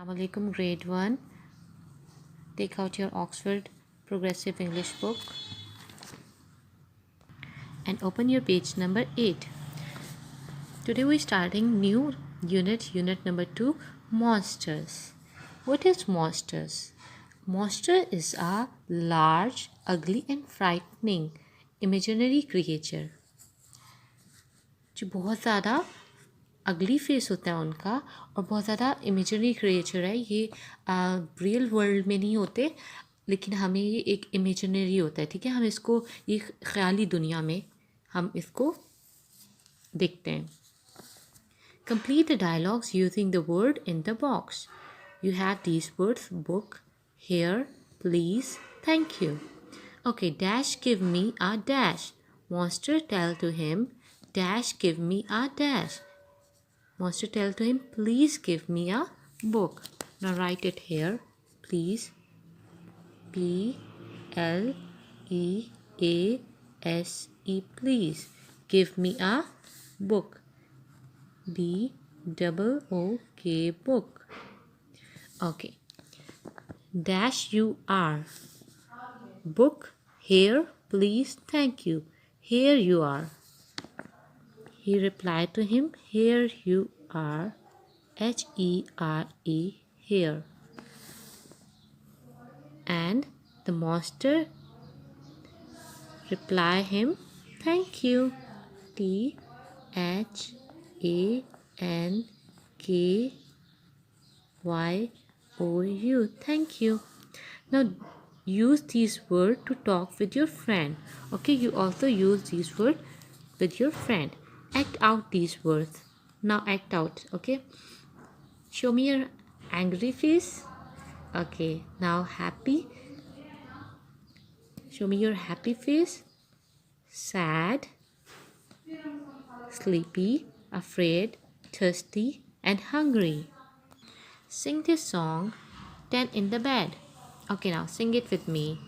Assalamualaikum, grade 1. Take out your Oxford Progressive English book and open your page number 8. Today we're starting new unit number 2, monsters. What is monsters? Monster is a large, ugly and frightening imaginary creature जो बहुत ज़्यादा अगली face होता है उनका और बहुत ज़्यादा इमेजिनरी क्रिएचर है। ये रियल वर्ल्ड में नहीं होते, लेकिन हमें ये एक इमेजिनरी होता है। ठीक है, हम इसको ये ख्याली दुनिया में हम इसको देखते हैं। Complete the dialogues using the word in the box. You have these words book, here, please, thank you. Okay, dash give me a dash. Monster tell to him, dash give me a dash. Monster tell to him, please give me a book. Now write it here, please. P-L-E-A-S-E, please. Give me a book. B-O-O-K, book. Okay. Dash you are. Book, here, please, thank you. Here you are. He replied to him, here you are, H-E-R-E, here. And the monster replied him, thank you, T-H-A-N-K-Y-O-U, thank you. Now use these words to talk with your friend. Okay, you also use these words with your friend. Act out these words. Now act out. Okay, show me your angry face. Okay, now happy. Show me your happy face. Sad, sleepy, afraid, thirsty and hungry. Sing this song 10 in the bed. Okay, now sing it with me.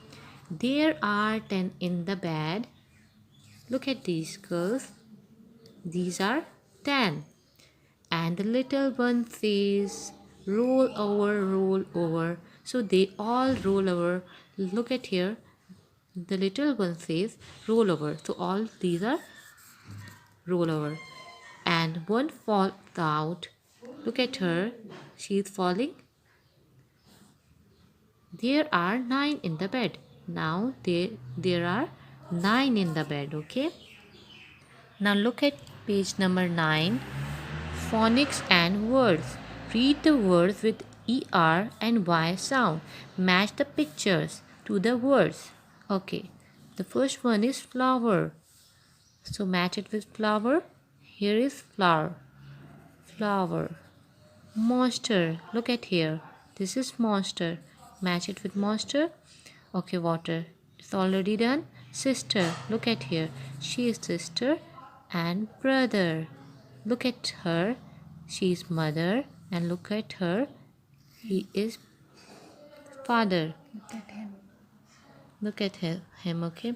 There are 10 in the bed. Look at these girls. These are 10. And the little one says, roll over, roll over. So they all roll over. Look at here. The little one says, roll over. So all these are roll over. And one falls out. Look at her. She is falling. There are 9 in the bed. Now there are 9 in the bed. Okay. Now look at page number 9, phonics and words. Read the words with ER and Y sound. Match the pictures to the words. Okay, the first one is flower. So match it with flower. Here is flower. Flower. Monster. Look at here. This is monster. Match it with monster. Okay, water. It's already done. Sister. Look at here. She is sister. And brother. Look at her. She is mother. And look at her. He is father. Look at him. Okay.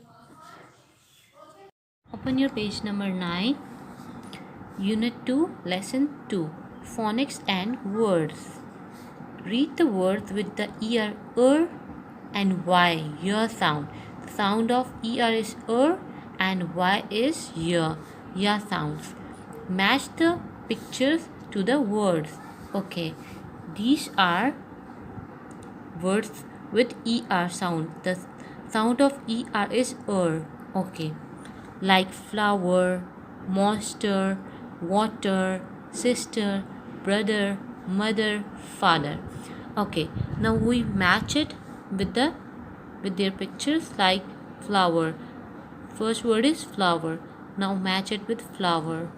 Open your page number 9. Unit 2, lesson 2. Phonics and words. Read the words with the er and y, your sound. The sound of er is and y is ya sounds. Match the pictures to the words. Okay, these are words with er sound. The sound of er is okay, like flower, monster, water, sister, brother, mother, father. Okay, now we match it with their pictures, like flower. First word is flower. Now match it with flower.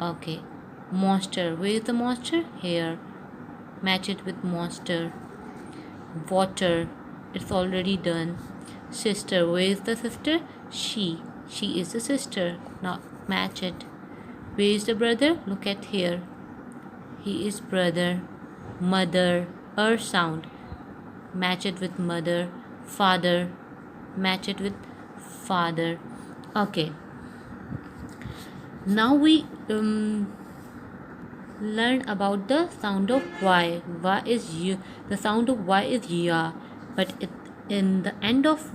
Okay, monster. Where is the monster? Here. Match it with monster. Water. It's already done. Sister. Where is the sister? She is the sister. Now match it. Where is the brother? Look at here. He is brother. Mother, sound. Match it with mother. Father. Match it with father. Okay. Now we Learn about the sound of Y. Y is y. The sound of Y is ya, but in the end of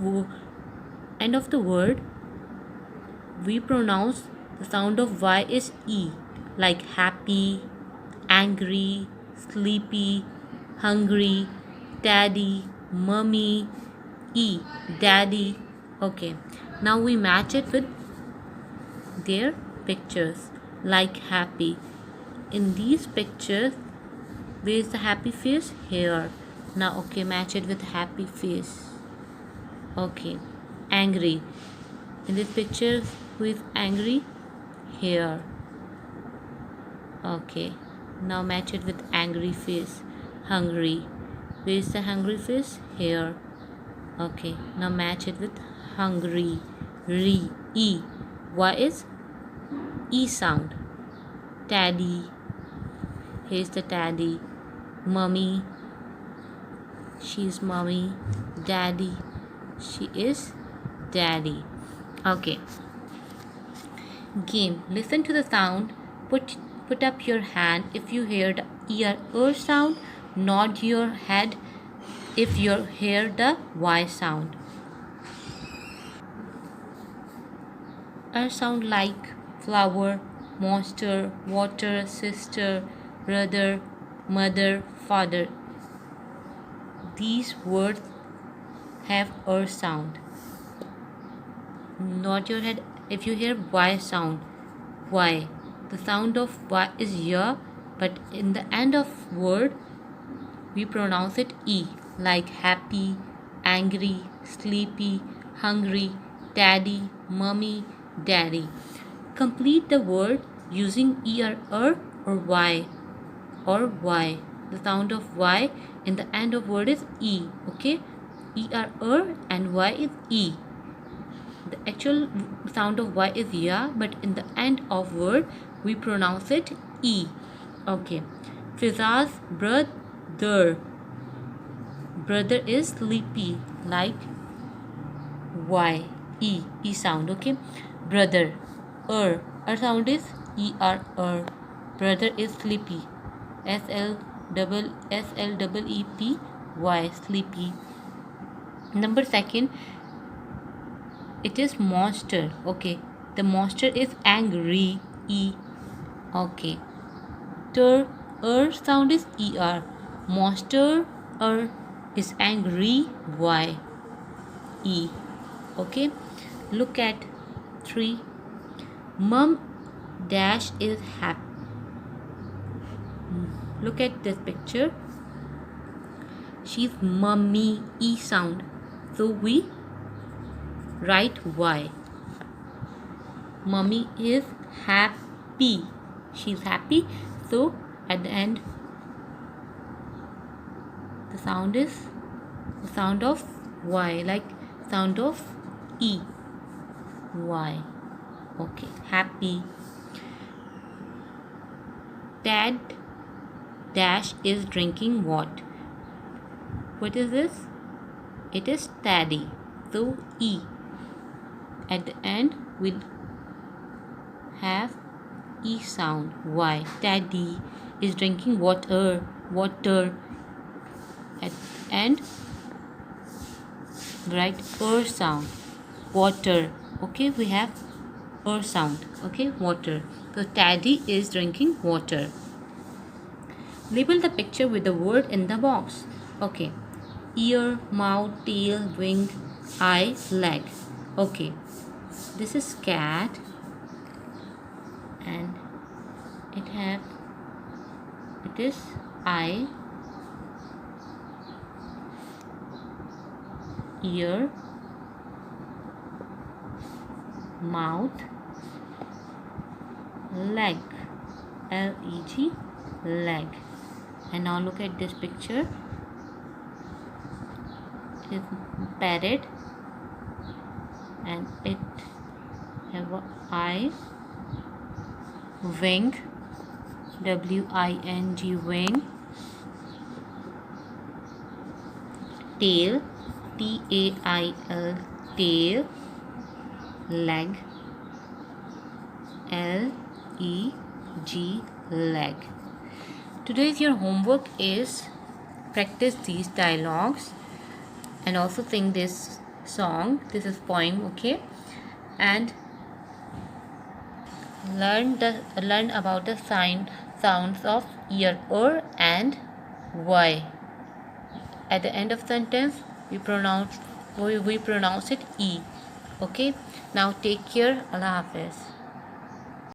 the word, we pronounce the sound of Y is E, like happy, angry, sleepy, hungry, daddy, mummy, E, daddy. Okay, now we match it with their pictures, like happy. In these pictures, where is the happy face? Here. Now, okay, match it with happy face. Okay, angry. In this picture, who is angry? Here. Okay, now match it with angry face. Hungry. Where is the hungry face? Here. Okay, now match it with hungry. Re. E. What is E sound? Daddy. Here's the daddy. Mummy. She's mummy. Daddy. She is daddy. Okay. Game. Listen to the sound. Put up your hand if you hear the ear sound. Nod your head if you hear the Y sound. Sound like flower, monster, water, sister, brother, mother, father. These words have sound. Nod your head if you hear Y sound. Y. The sound of Y is ya, but in the end of word, we pronounce it E, like happy, angry, sleepy, hungry, daddy, mummy, daddy. Complete the word using E or Y or Y. The sound of Y in the end of word is E. Okay, E and Y is E. The actual sound of Y is ya, but in the end of word we pronounce it E. Okay. Fizah's brother. Brother is sleepy, like Y. E sound. Okay. Brother. Sound is ER. Brother is sleepy. SLEEPY. Sleepy. Number second, it is monster. Okay, the monster is angry. E. Okay. Sound is ER. Monster is angry. Y. E. Okay. Look at 3. Mum dash is happy. Look at this picture. She's mummy. E sound. So we write Y. Mummy is happy. She's happy. So at the end, the sound is the sound of Y, like sound of E. Y. Okay. Happy. Dad dash is drinking what? What is this? It is daddy. So E. At the end, we'll have E sound. Y. Daddy is drinking water. At the end, write sound. Water. Okay, we have sound. Okay, water. So daddy is drinking water. Label the picture with the word in the box. Okay. Ear, mouth, tail, wing, eye, leg. Okay. This is cat, and it is eye, ear, mouth, leg, leg, leg. And now look at this picture. It is parrot, and it have a eye, wing, wing, wing, tail, tail, tail, leg, leg, leg. Today's your homework is practice these dialogues and also sing this song. This is poem, okay? And learn about the sounds of ear and y. At the end of sentence, we pronounce it e. Okay. Now take care. Allah Hafiz.